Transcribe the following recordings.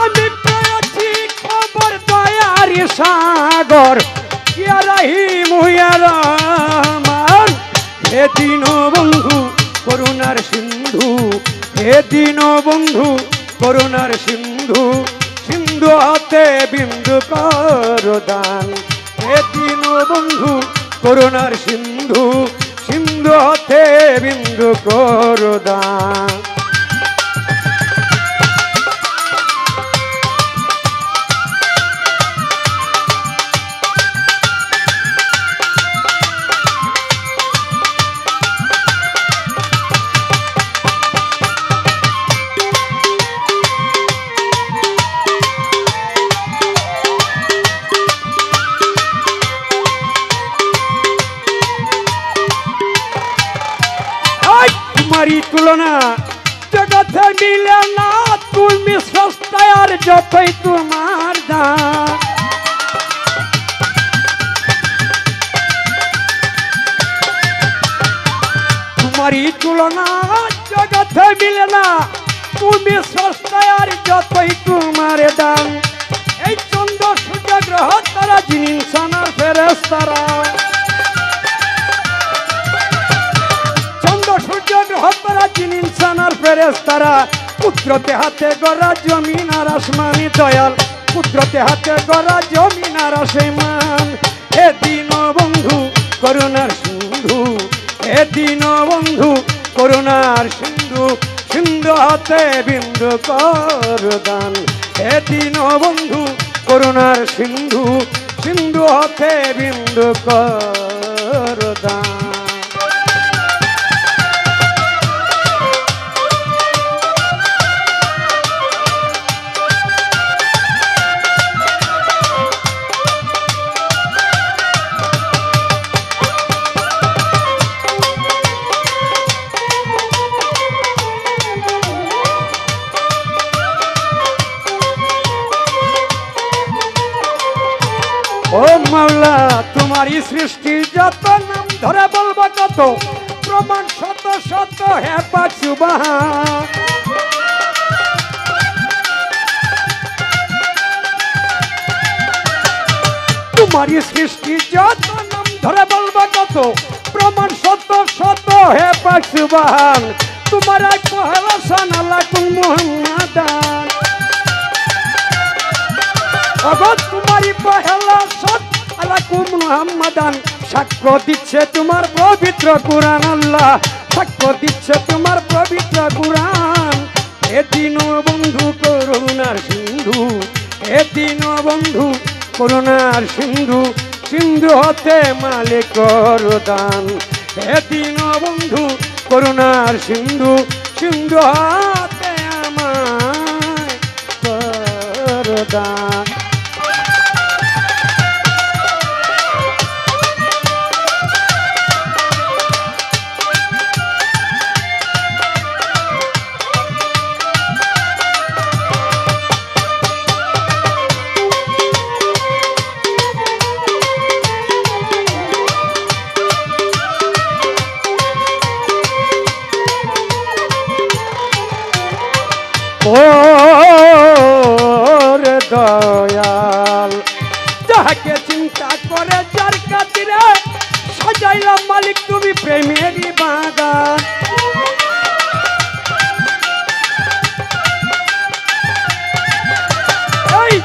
আমি পেয়েছি খবর দয়ার সাগর ইয়া রহিম ইয়া রহমান হে দীনবন্ধু করুণার সিন্ধু হে দীনবন্ধু করুণার সিন্ধু সিন্ধু হতে বিন্দু কর দান হে দীনবন্ধু করুণার সিন্ধু সিন্ধু হতে বিন্দু কর দান। तुम्हारी तुलना जगत मिले ना तुम सस्ता यार जत तुम्हार दान तुम्हारी तुलना जगत मिले ना तुम सस्ता यार जत तुम्हारे दान चंद्र सूर्य ग्रह तारा जिन इंसान फेरेस्तारा फेरेस्तारा पुत्रते हाथे गड़ा जमीन और आसमानी दयाल पुत्रते हाथे गड़ा जमीन और आसमान हे दीनबंधु करुणार सिंधु हे दीनबंधु करुणार सिंधु सिंधु हाथे बिंदु कर दान हे दीनबंधु करुणार सिंधु सिंधु हाथे बिंदु कर दान। ओ मौला तुम्हारी सृष्टि जत नाम धरे बोलबो कत प्रमाण शत शत है पाक सुबहान तुम्हारी सृष्टि जत नाम धरे बोलबो कत प्रमाण शत शत है पाक सुबहान तुम्हारा पहला सना तुम मुहम्मदान अगर तुम्हारी पहला सत अलकुम मुहम्मदान साक्ष्य दिच्छे तुम्हार पवित्र कुरान अल्लाह साक्ष्य दिच्छे तुम्हार पवित्र कुरान हे दीनबंधु करुणार सिंधु हे दीनबंधु करुणार सिंधु सिंधु हते मालिक कर दान हे दीनबंधु करुणार सिंधु सिंधु हते आमाय कर दान। दयाल जाके चिंता करे जार खातिरे सजाइला मालिक तुमी प्रेमेरी बागान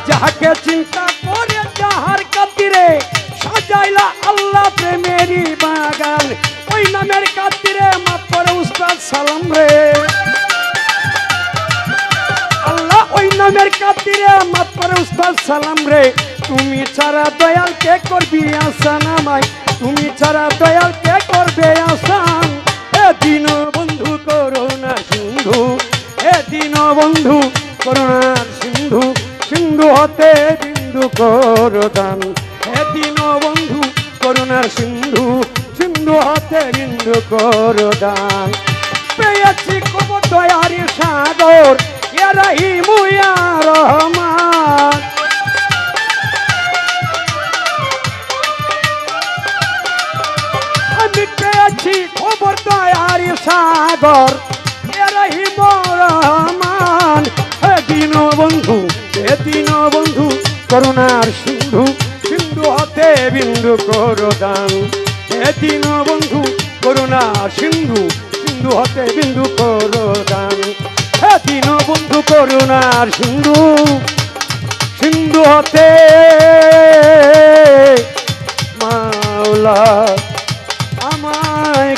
जाके चिंता करे जार खातिरे सजाइला अल्लाह प्रेमेरी बागान ओई नामेर खातिरे माफ करे उस्ताद सालाम रे नामेर खातिरे माफ करे उस्ताद सालाम रे तुमी छाड़ा दयाल के करबी आसान आमाय तुमी छाड़ा दयाल के करबे आसान हे दीनबंधु करुणा सिंधु हे दीनबंधु करुणा सिंधु सिंधु हते बिंदु कर दान हे दीनबंधु करुणा सिंधु सिंधु हते बिंदु कर दान पेয়েছি খবর দয়ার সাগর ইয়া রহিম ইয়া রহমান আমি পেয়েছি খবর দয়ার সাগর ইয়া রহিম রহমান হে দীনবন্ধু হে দীন বন্ধু করুণার সিন্ধু সিন্ধু হতে বিন্দু করো দান হে দীন বন্ধু করুণার সিন্ধু সিন্ধু হতে বিন্দু করো দান হে দীন বন্ধু করুণার সিন্ধু সিন্ধু হতে মাওলা আমায়